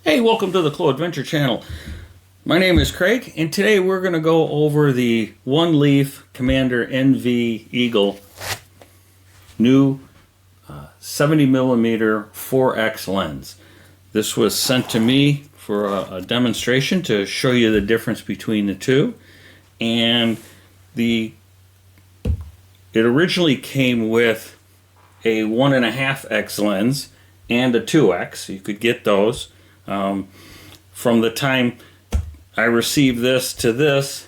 Hey, welcome to the Clo Adventure channel. My name is Craig, and today we're going to go over the OneLeaf Commander NV Eagle new 70mm 4x lens. This was sent to me for a demonstration to show you the difference between the two. And it originally came with a 1.5x lens and a 2x. You could get those. From the time I received this to this,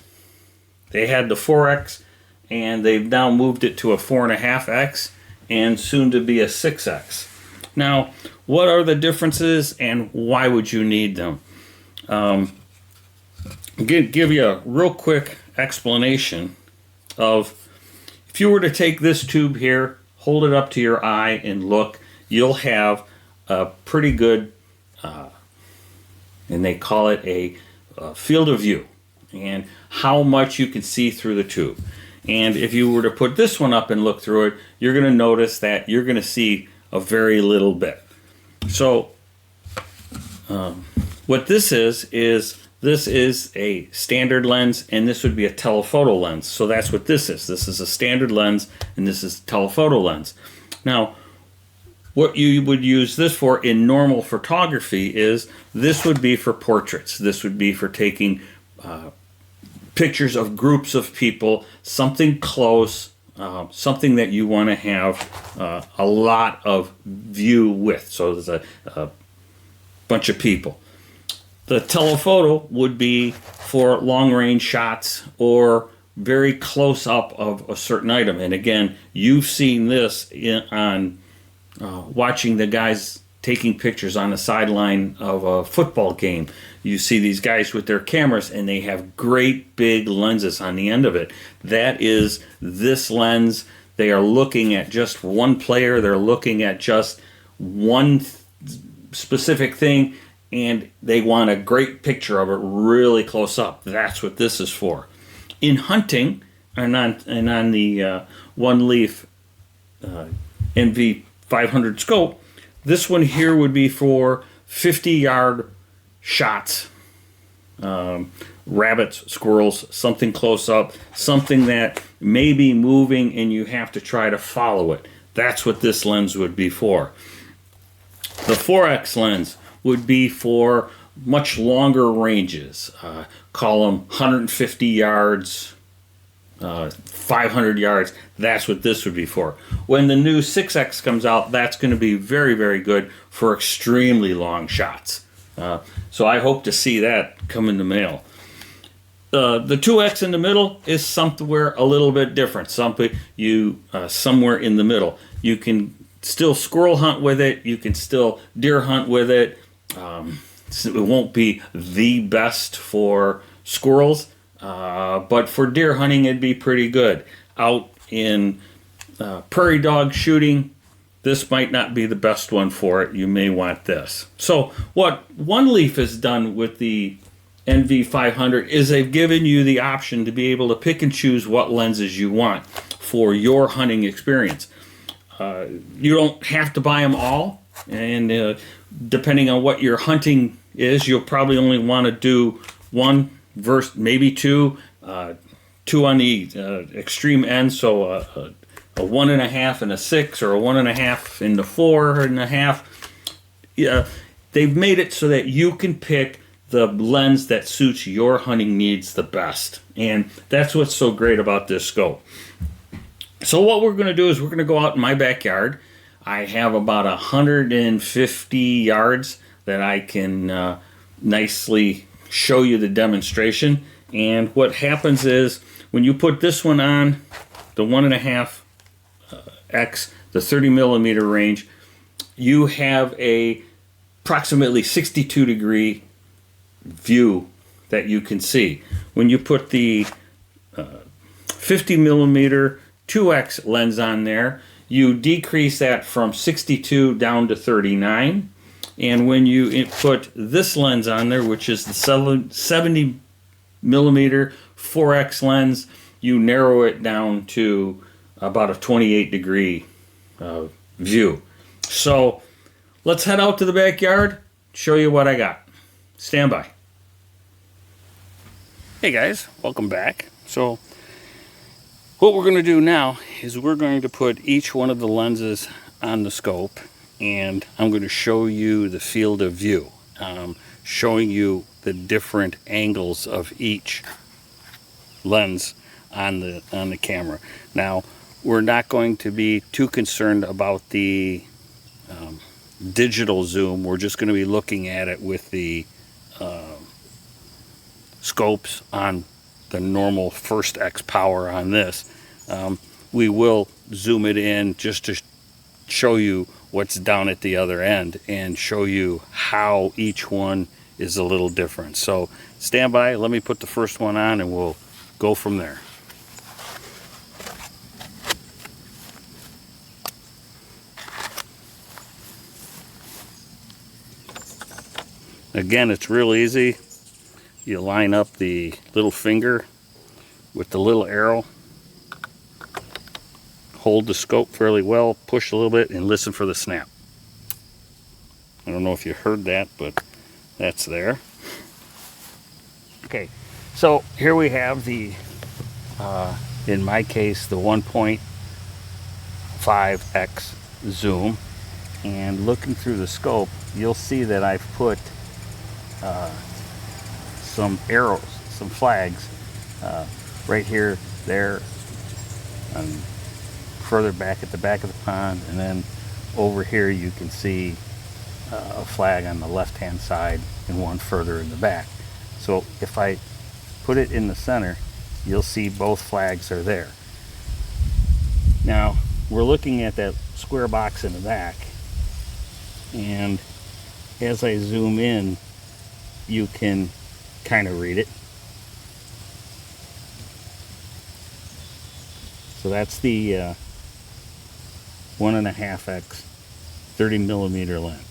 they had the 4x, and they've now moved it to a 4.5x and soon to be a 6x. Now, what are the differences and why would you need them? Give you a real quick explanation of, if you were to take this tube here, hold it up to your eye and look, you'll have a pretty good and they call it a field of view, and how much you can see through the tube. And if you were to put this one up and look through it, you're going to notice that you're going to see a very little bit. So what this is this is a standard lens, and this would be a telephoto lens. So that's what this is. This is a standard lens, and this is a telephoto lens. Now, what you would use this for in normal photography is this would be for portraits. This would be for taking pictures of groups of people, something close, something that you want to have a lot of view with. So there's a bunch of people. The telephoto would be for long-range shots or very close up of a certain item. And again, you've seen this on watching the guys taking pictures on the sideline of a football game. You see these guys with their cameras, and they have great big lenses on the end of it. That is this lens. They are looking at just one player. They're looking at just one specific thing, and they want a great picture of it really close up. That's what this is for. In hunting, and on the OneLeaf NV500 scope, this one here would be for 50-yard shots, rabbits, squirrels, something close up, something that may be moving and you have to try to follow it. That's what this lens would be for. The 4x lens would be for much longer ranges, call them 150 yards, 500 yards. That's what this would be for. When the new 6x comes out, that's going to be very, very good for extremely long shots. So I hope to see that come in the mail. The 2x in the middle is somewhere a little bit different. Somewhere in the middle. You can still squirrel hunt with it. You can still deer hunt with it. It won't be the best for squirrels. But for deer hunting, it'd be pretty good. Out in prairie dog shooting, this might not be the best one for it. You may want this. So what OneLeaf has done with the NV500 is they've given you the option to be able to pick and choose what lenses you want for your hunting experience. You don't have to buy them all, and depending on what your hunting is, you'll probably only want to do one versus maybe two on the extreme end, so a 1.5 and a 6, or a 1.5 and a 4.5. Yeah, they've made it so that you can pick the lens that suits your hunting needs the best, and that's what's so great about this scope. So what we're going to do is we're going to go out in my backyard. I have about 150 yards that I can nicely show you the demonstration. And what happens is when you put this one on, the 1.5x, the 30mm range, you have a approximately 62-degree view that you can see. When you put the 50mm 2x lens on there, you decrease that from 62 down to 39. And when you put this lens on there, which is the 70mm 4x lens, you narrow it down to about a 28-degree view. So let's head out to the backyard, show you what I got. Stand by. Hey guys, welcome back. So what we're going to do now is we're going to put each one of the lenses on the scope, and I'm going to show you the field of view, showing you the different angles of each lens on the camera. Now, we're not going to be too concerned about the digital zoom. We're just going to be looking at it with the scopes on the normal first X power on this. We will zoom it in just to show you what's down at the other end and show you how each one is a little different. So stand by, let me put the first one on and we'll go from there. Again, it's real easy. You line up the little finger with the little arrow, hold the scope fairly well, push a little bit, and listen for the snap. I don't know if you heard that, but that's there. Okay, so here we have the, in my case, the 1.5x zoom, and looking through the scope, you'll see that I've put some arrows, some flags, right here, there, and further back at the back of the pond, and then over here you can see a flag on the left hand side and one further in the back. So if I put it in the center, you'll see both flags are there. Now we're looking at that square box in the back, and as I zoom in, you can kind of read it. So that's the 1.5x 30mm lens.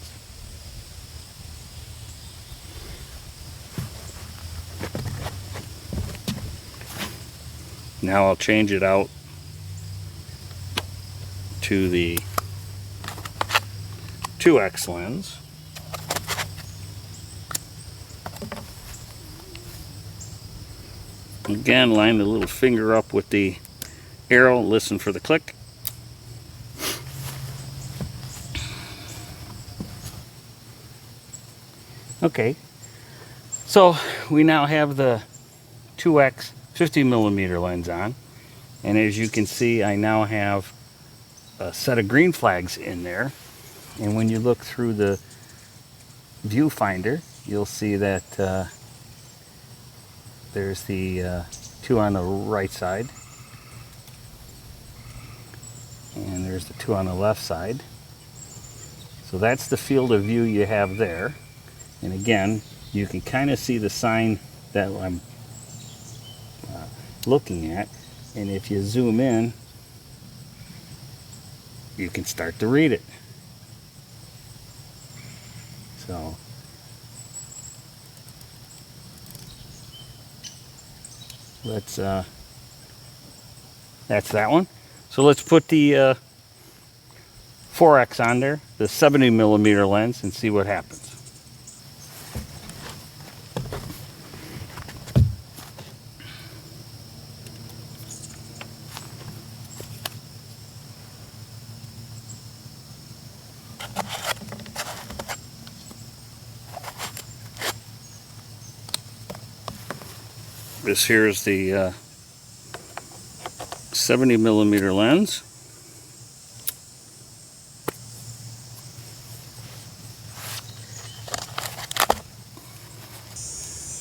Now I'll change it out to the 2x lens. Again, line the little finger up with the arrow, listen for the click. Okay, so we now have the 2x 50mm lens on, and as you can see, I now have a set of green flags in there, and when you look through the viewfinder, you'll see that there's the two on the right side, and there's the two on the left side. So that's the field of view you have there. And again, you can kind of see the sign that I'm looking at. And if you zoom in, you can start to read it. So let's that's that one. So let's put the 4x on there, the 70mm lens, and see what happens. This here is the 70mm lens.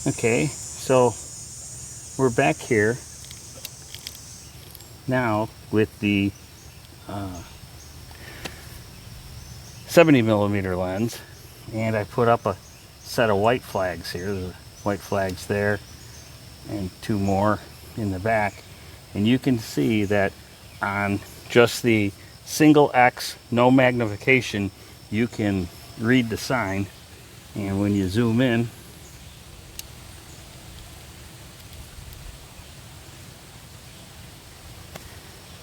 Okay, so we're back here now with the 70mm lens, and I put up a set of white flags here. There's white flags there and two more in the back, and you can see that on just the single X, no magnification, you can read the sign, and when you zoom in,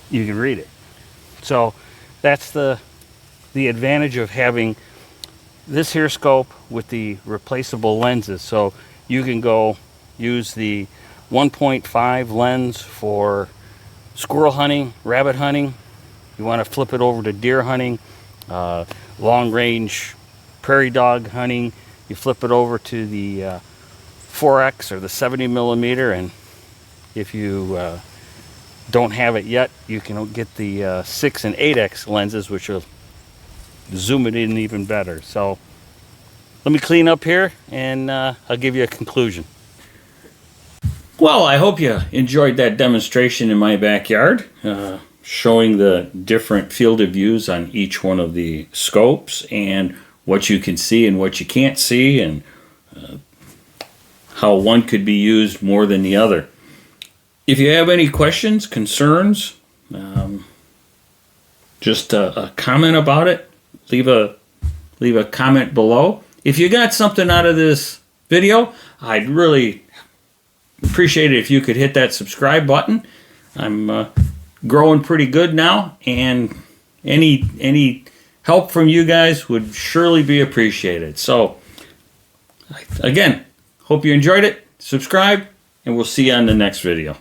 you can read it. So that's the advantage of having this here scope with the replaceable lenses. So you can go use the 1.5 lens for squirrel hunting, rabbit hunting. You want to flip it over to deer hunting, long range prairie dog hunting. You flip it over to the 4X or the 70 millimeter, and if you don't have it yet, you can get the 6 and 8X lenses, which will zoom it in even better. So let me clean up here, and I'll give you a conclusion. Well, I hope you enjoyed that demonstration in my backyard, showing the different field of views on each one of the scopes and what you can see and what you can't see, and how one could be used more than the other. If you have any questions, concerns, just a comment about it, leave a comment below. If you got something out of this video, I'd really appreciate it if you could hit that subscribe button. Growing pretty good now, and any help from you guys would surely be appreciated. So again, hope you enjoyed it. Subscribe, and we'll see you on the next video.